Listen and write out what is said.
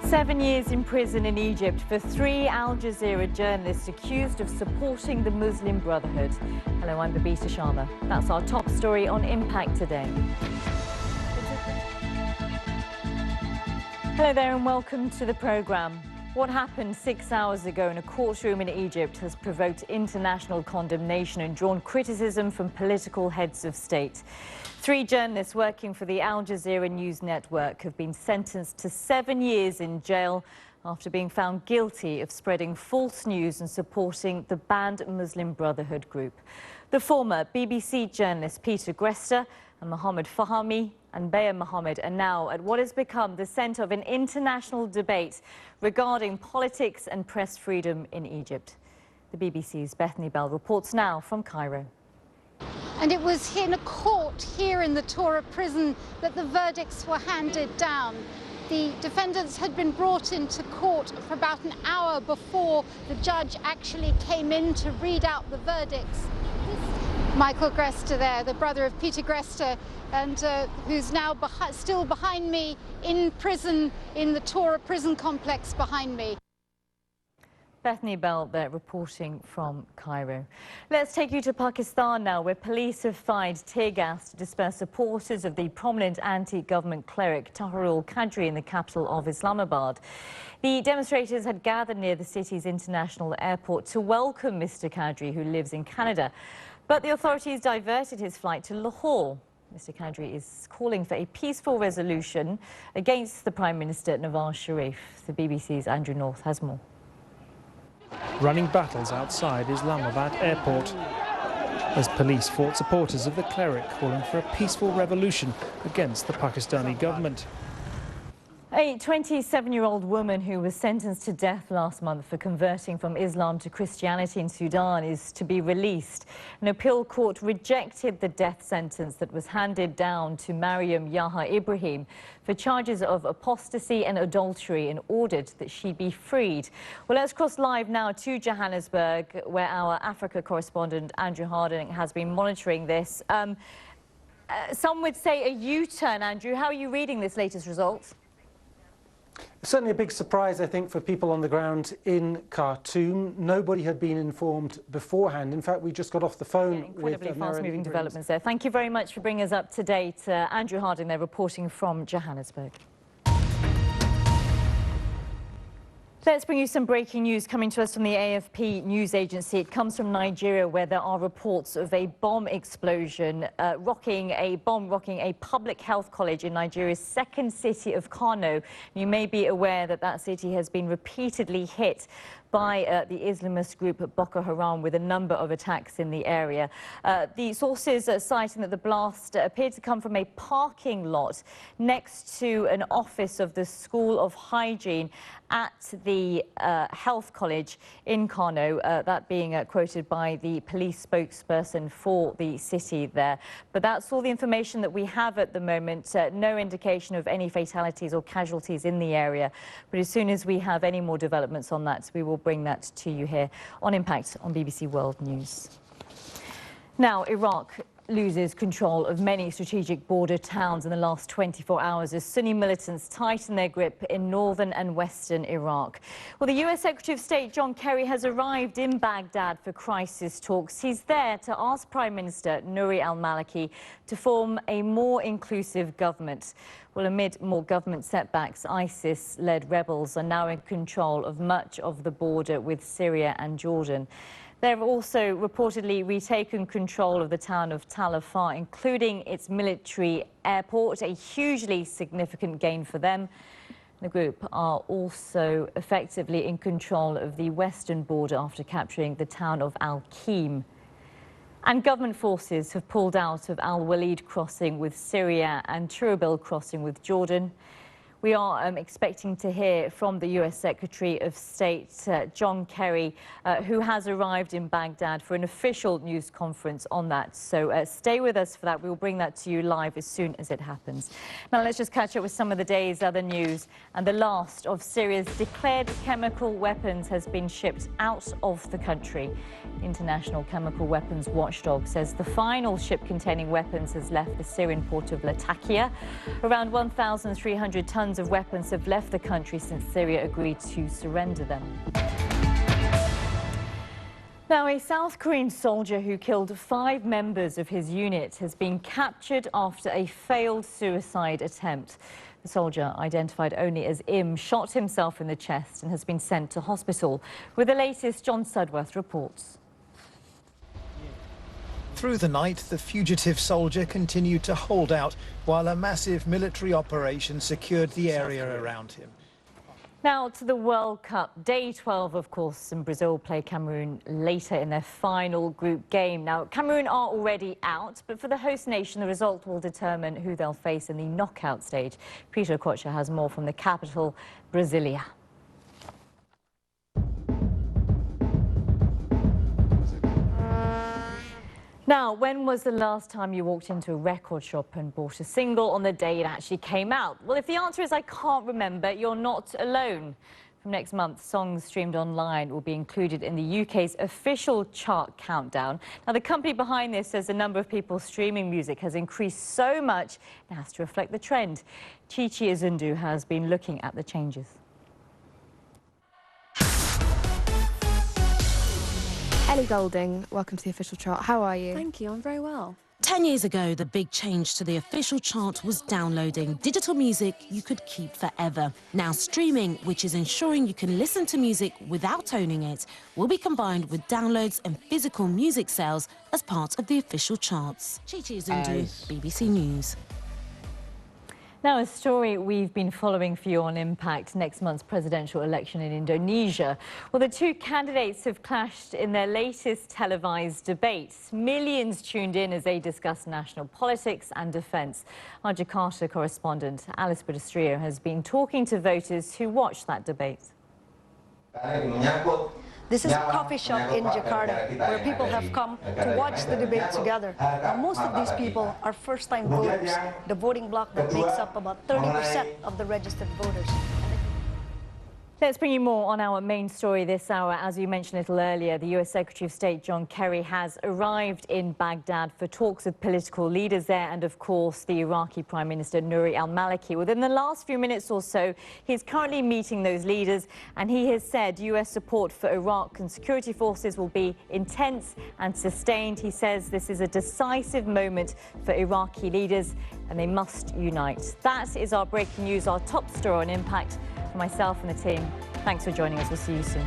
7 years in prison in Egypt for 3 Al Jazeera journalists accused of supporting the Muslim Brotherhood. Hello, I'm Babita Sharma. That's our top story on Impact today. Hello there and welcome to the programme. What happened 6 hours ago in a courtroom in Egypt has provoked international condemnation and drawn criticism from political heads of state. 3 journalists working for the Al Jazeera News Network have been sentenced to 7 years in jail after being found guilty of spreading false news and supporting the banned Muslim Brotherhood group. The former BBC journalists Peter Grester and Mohammed Fahmy and Bayer Mohammed are now at what has become the centre of an international debate regarding politics and press freedom in Egypt. The BBC's Bethany Bell reports now from Cairo. And it was in a court here in the Tora prison that the verdicts were handed down. The defendants had been brought into court for about an hour before the judge actually came in to read out the verdicts. Michael Grester there, the brother of Peter Grester, and who's now still behind me in prison in the Tora prison complex behind me. Bethany Bell there reporting from Cairo. Let's take you to Pakistan now, where police have fired tear gas to disperse supporters of the prominent anti-government cleric Tahir Qadri in the capital of Islamabad. The demonstrators had gathered near the city's international airport to welcome Mr. Qadri, who lives in Canada. But the authorities diverted his flight to Lahore. Mr. Qadri is calling for a peaceful resolution against the Prime Minister Nawaz Sharif. The BBC's Andrew North has more. Running battles outside Islamabad airport as police fought supporters of the cleric calling for a peaceful revolution against the Pakistani government. A 27-year-old woman who was sentenced to death last month for converting from Islam to Christianity in Sudan is to be released. An appeal court rejected the death sentence that was handed down to Mariam Yaha Ibrahim for charges of apostasy and adultery and ordered that she be freed. Well, let's cross live now to Johannesburg, where our Africa correspondent Andrew Harding has been monitoring this. Some would say a U-turn. Andrew, how are you reading this latest result? Certainly a big surprise, I think, for people on the ground in Khartoum. Nobody had been informed beforehand. In fact, we just got off the phone with incredibly fast-moving developments there. Thank you very much for bringing us up to date. Andrew Harding there reporting from Johannesburg. Let's bring you some breaking news coming to us from the AFP news agency. It comes from Nigeria, where there are reports of a bomb explosion rocking a public health college in Nigeria's second city of Kano. You may be aware that that city has been repeatedly hit by the Islamist group Boko Haram, with a number of attacks in the area. The sources are citing that the blast appeared to come from a parking lot next to an office of the School of Hygiene at the health college in Kano, that being quoted by the police spokesperson for the city there. But that's all the information that we have at the moment. No indication of any fatalities or casualties in the area. But as soon as we have any more developments on that, we will bring that to you here on Impact on BBC World News. Now, Iraq loses control of many strategic border towns in the last 24 hours as Sunni militants tighten their grip in northern and western Iraq. Well, the US Secretary of State John Kerry has arrived in Baghdad for crisis talks. He's there to ask Prime Minister Nouri al-Maliki to form a more inclusive government. Well, amid more government setbacks, ISIS-led rebels are now in control of much of the border with Syria and Jordan. They've also reportedly retaken control of the town of Tal Afar, including its military airport, a hugely significant gain for them. The group are also effectively in control of the western border after capturing the town of Al-Qim. And government forces have pulled out of Al-Walid crossing with Syria and Turabil crossing with Jordan. We are expecting to hear from the US Secretary of State, John Kerry, who has arrived in Baghdad for an official news conference on that. So stay with us for that. We will bring that to you live as soon as it happens. Now let's just catch up with some of the day's other news. And the last of Syria's declared chemical weapons has been shipped out of the country. International Chemical Weapons Watchdog says the final ship containing weapons has left the Syrian port of Latakia. Around 1,300 tons tons of weapons have left the country since Syria agreed to surrender them. Now, a South Korean soldier who killed 5 members of his unit has been captured after a failed suicide attempt. The soldier, identified only as Im, shot himself in the chest and has been sent to hospital. With the latest, John Sudworth reports. Through the night, the fugitive soldier continued to hold out while a massive military operation secured the area around him. Now to the World Cup. Day 12, of course, and Brazil play Cameroon later in their final group game. Now, Cameroon are already out, but for the host nation, the result will determine who they'll face in the knockout stage. Peter Kocher has more from the capital, Brasilia. Now, when was the last time you walked into a record shop and bought a single on the day it actually came out? Well, if the answer is I can't remember, you're not alone. From next month, songs streamed online will be included in the UK's official chart countdown. Now, the company behind this says the number of people streaming music has increased so much it has to reflect the trend. Chichi Izundu has been looking at the changes. Ellie Golding, welcome to the official chart. How are you? Thank you, I'm very well. 10 years ago, the big change to the official chart was downloading digital music you could keep forever. Now streaming, which is ensuring you can listen to music without owning it, will be combined with downloads and physical music sales as part of the official charts. Chichi Izundu, BBC News. Now, a story we've been following for you on Impact, next month's presidential election in Indonesia. Well, the two candidates have clashed in their latest televised debates. Millions tuned in as they discussed national politics and defence. Our Jakarta correspondent, Alice Pedestrio, has been talking to voters who watched that debate. This is a coffee shop in Jakarta where people have come to watch the debate together. Now, most of these people are first-time voters, the voting bloc that makes up about 30% of the registered voters. Let's bring you more on our main story this hour. As we mentioned a little earlier, the US Secretary of State John Kerry has arrived in Baghdad for talks with political leaders there and, of course, the Iraqi Prime Minister Nouri al-Maliki. Within the last few minutes or so, he's currently meeting those leaders, and he has said US support for Iraq and security forces will be intense and sustained. He says this is a decisive moment for Iraqi leaders and they must unite. That is our breaking news, our top story on Impact. For myself and the team, thanks for joining us. We'll see you soon.